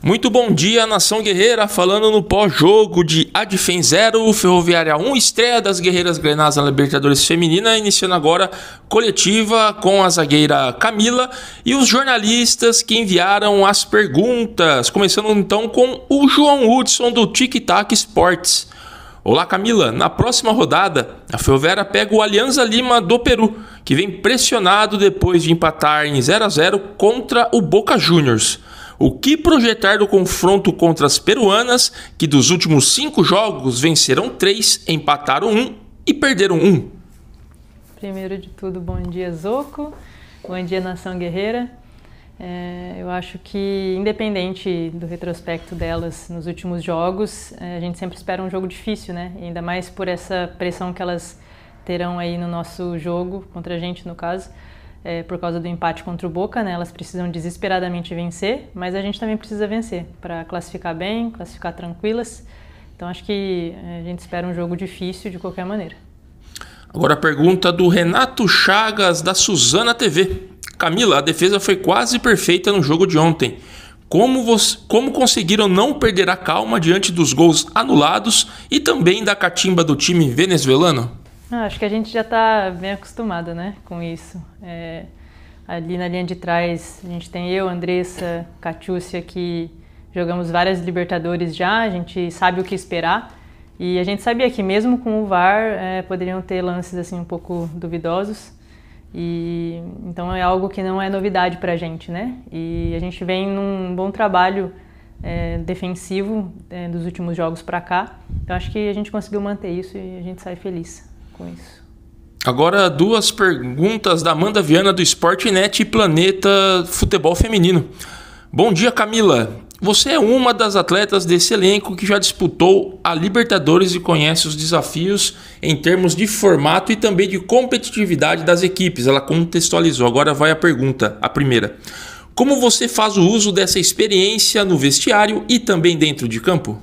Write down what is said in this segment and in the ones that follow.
Muito bom dia, Nação Guerreira, falando no pós-jogo de Adfen 0, Ferroviária 1, estreia das Guerreiras Grenás na Libertadores Feminina, iniciando agora coletiva com a zagueira Camila e os jornalistas que enviaram as perguntas, começando então com o João Hudson do Tic Tac Sports. Olá Camila, na próxima rodada a Ferroviária pega o Alianza Lima do Peru, que vem pressionado depois de empatar em 0-0 contra o Boca Juniors. O que projetar do confronto contra as peruanas, que dos últimos 5 jogos venceram 3, empataram 1 e perderam 1? Primeiro de tudo, bom dia Zoco, bom dia Nação Guerreira. Eu acho que, independente do retrospecto delas nos últimos jogos, a gente sempre espera um jogo difícil, né? E ainda mais por essa pressão que elas terão aí no nosso jogo, contra a gente no caso. Por causa do empate contra o Boca, né? Elas precisam desesperadamente vencer, mas a gente também precisa vencer para classificar bem, classificar tranquilas. Então acho que a gente espera um jogo difícil de qualquer maneira. Agora a pergunta do Renato Chagas, da Suzana TV. Camila, a defesa foi quase perfeita no jogo de ontem. Como conseguiram não perder a calma diante dos gols anulados e também da catimba do time venezuelano? Acho que a gente já está bem acostumado, né, com isso. Ali na linha de trás a gente tem eu, Andressa, Catiúcia, que jogamos várias Libertadores já, a gente sabe o que esperar. E a gente sabia que mesmo com o VAR poderiam ter lances assim um pouco duvidosos. Então é algo que não é novidade para a gente, né? E a gente vem num bom trabalho defensivo dos últimos jogos para cá. Então acho que a gente conseguiu manter isso e a gente sai feliz com isso. Agora 2 perguntas da Amanda Viana do Sportnet e Planeta Futebol Feminino. Bom dia, Camila. Você é uma das atletas desse elenco que já disputou a Libertadores e conhece os desafios em termos de formato e também de competitividade das equipes. Ela contextualizou. Agora vai a pergunta, a primeira. Como você faz o uso dessa experiência no vestiário e também dentro de campo?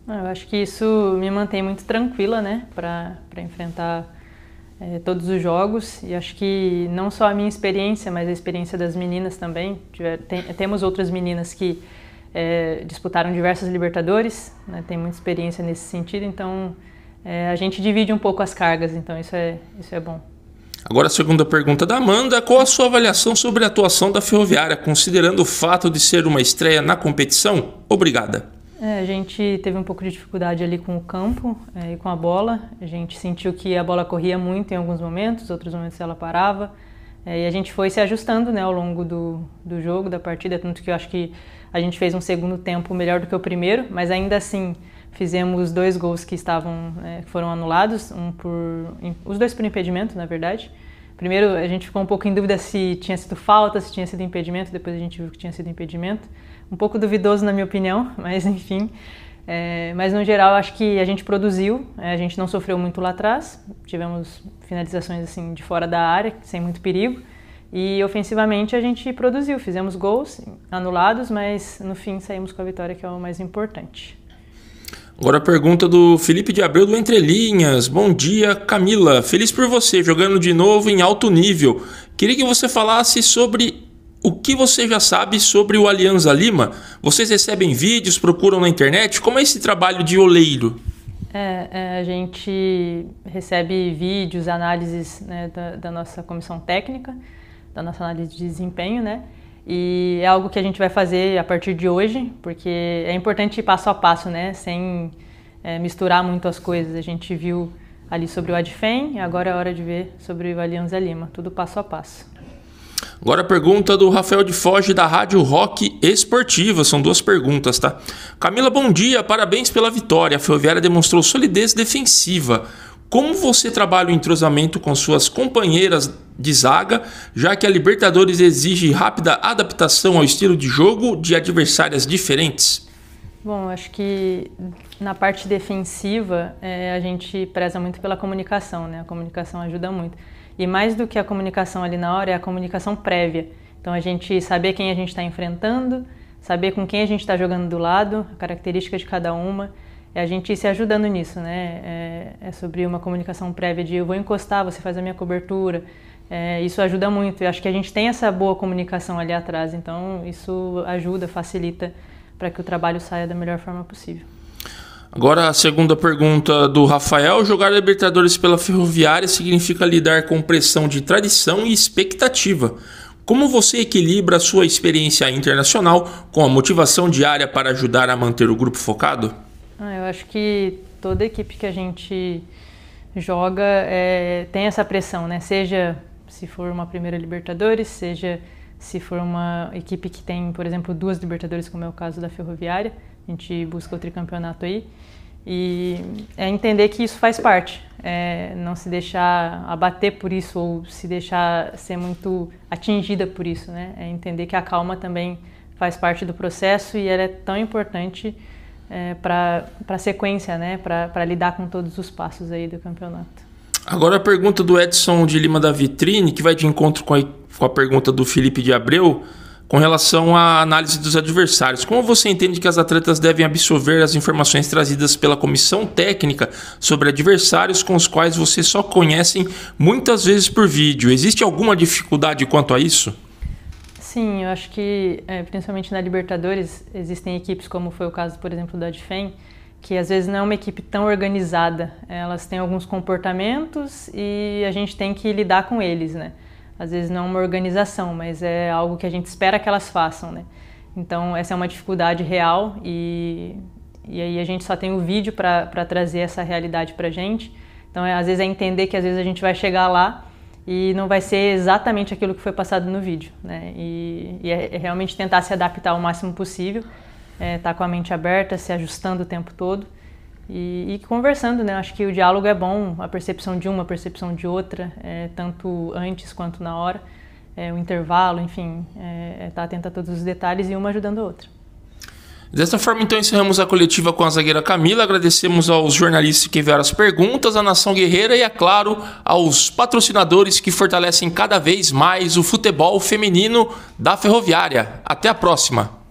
Eu acho que isso me mantém muito tranquila, né, para enfrentar todos os jogos. E acho que não só a minha experiência, mas a experiência das meninas também. Temos outras meninas que disputaram diversas Libertadores, né, tem muita experiência nesse sentido, então a gente divide um pouco as cargas, então isso é bom. Agora a segunda pergunta da Amanda, qual a sua avaliação sobre a atuação da Ferroviária, considerando o fato de ser uma estreia na competição? Obrigada. A gente teve um pouco de dificuldade ali com o campo e com a bola, a gente sentiu que a bola corria muito em alguns momentos, outros momentos ela parava, e a gente foi se ajustando, né, ao longo do jogo, da partida, tanto que eu acho que a gente fez um segundo tempo melhor do que o primeiro, mas ainda assim fizemos 2 gols que foram anulados, os 2 por impedimento, na verdade. Primeiro a gente ficou um pouco em dúvida se tinha sido falta, se tinha sido impedimento, depois a gente viu que tinha sido impedimento. Um pouco duvidoso na minha opinião, mas enfim. Mas no geral acho que a gente produziu, a gente não sofreu muito lá atrás, tivemos finalizações assim de fora da área, sem muito perigo. E ofensivamente a gente produziu, fizemos gols anulados, mas no fim saímos com a vitória, que é o mais importante. Agora a pergunta do Felipe de Abreu do Entre Linhas. Bom dia, Camila. Feliz por você, jogando de novo em alto nível. Queria que você falasse sobre o que você já sabe sobre o Alianza Lima. Vocês recebem vídeos, procuram na internet? Como é esse trabalho de oleiro? A gente recebe vídeos, análises, né, da nossa comissão técnica, da nossa análise de desempenho, né? E é algo que a gente vai fazer a partir de hoje, porque é importante ir passo a passo, né? Sem misturar muito as coisas. A gente viu ali sobre o Adfen, agora é hora de ver sobre o Alianza Lima, tudo passo a passo. Agora a pergunta do Rafael de Foge, da Rádio Rock Esportiva. São 2 perguntas, tá? Camila, bom dia, parabéns pela vitória. A Ferroviária demonstrou solidez defensiva. Como você trabalha o entrosamento com suas companheiras de zaga, já que a Libertadores exige rápida adaptação ao estilo de jogo de adversárias diferentes? Bom, acho que na parte defensiva a gente preza muito pela comunicação, né? A comunicação ajuda muito. E mais do que a comunicação ali na hora, é a comunicação prévia. Então a gente saber quem a gente está enfrentando, saber com quem a gente está jogando do lado, a característica de cada uma. É a gente ir se ajudando nisso, né? É sobre uma comunicação prévia de eu vou encostar, você faz a minha cobertura. Isso ajuda muito. Eu acho que a gente tem essa boa comunicação ali atrás, então isso ajuda, facilita para que o trabalho saia da melhor forma possível. Agora a segunda pergunta do Rafael: jogar Libertadores pela Ferroviária significa lidar com pressão de tradição e expectativa. Como você equilibra a sua experiência internacional com a motivação diária para ajudar a manter o grupo focado? Eu acho que toda equipe que a gente joga tem essa pressão, né? Seja se for uma primeira Libertadores, seja se for uma equipe que tem, por exemplo, 2 Libertadores, como é o caso da Ferroviária, a gente busca o tricampeonato aí. E é entender que isso faz parte, não se deixar abater por isso ou se deixar ser muito atingida por isso, né? É entender que a calma também faz parte do processo e ela é tão importante para a sequência, né? Para lidar com todos os passos aí do campeonato. Agora a pergunta do Edson de Lima da Vitrine, que vai de encontro com a pergunta do Felipe de Abreu, com relação à análise dos adversários. Como você entende que as atletas devem absorver as informações trazidas pela comissão técnica sobre adversários com os quais vocês só conhecem muitas vezes por vídeo? Existe alguma dificuldade quanto a isso? Sim, eu acho que, principalmente na Libertadores, existem equipes, como foi o caso, por exemplo, da Adfem, que às vezes não é uma equipe tão organizada. Elas têm alguns comportamentos e a gente tem que lidar com eles, né? Às vezes não é uma organização, mas é algo que a gente espera que elas façam, né? Então essa é uma dificuldade real e aí a gente só tem o vídeo para trazer essa realidade para a gente. Então às vezes é entender que às vezes a gente vai chegar lá e não vai ser exatamente aquilo que foi passado no vídeo, né? E é realmente tentar se adaptar o máximo possível, tá com a mente aberta, se ajustando o tempo todo. E conversando, né? Acho que o diálogo é bom, a percepção de uma, a percepção de outra, tanto antes quanto na hora, o intervalo, enfim, tá atento a todos os detalhes e uma ajudando a outra. Dessa forma, então, encerramos a coletiva com a zagueira Camila. Agradecemos aos jornalistas que enviaram as perguntas, à Nação Guerreira e, é claro, aos patrocinadores que fortalecem cada vez mais o futebol feminino da Ferroviária. Até a próxima!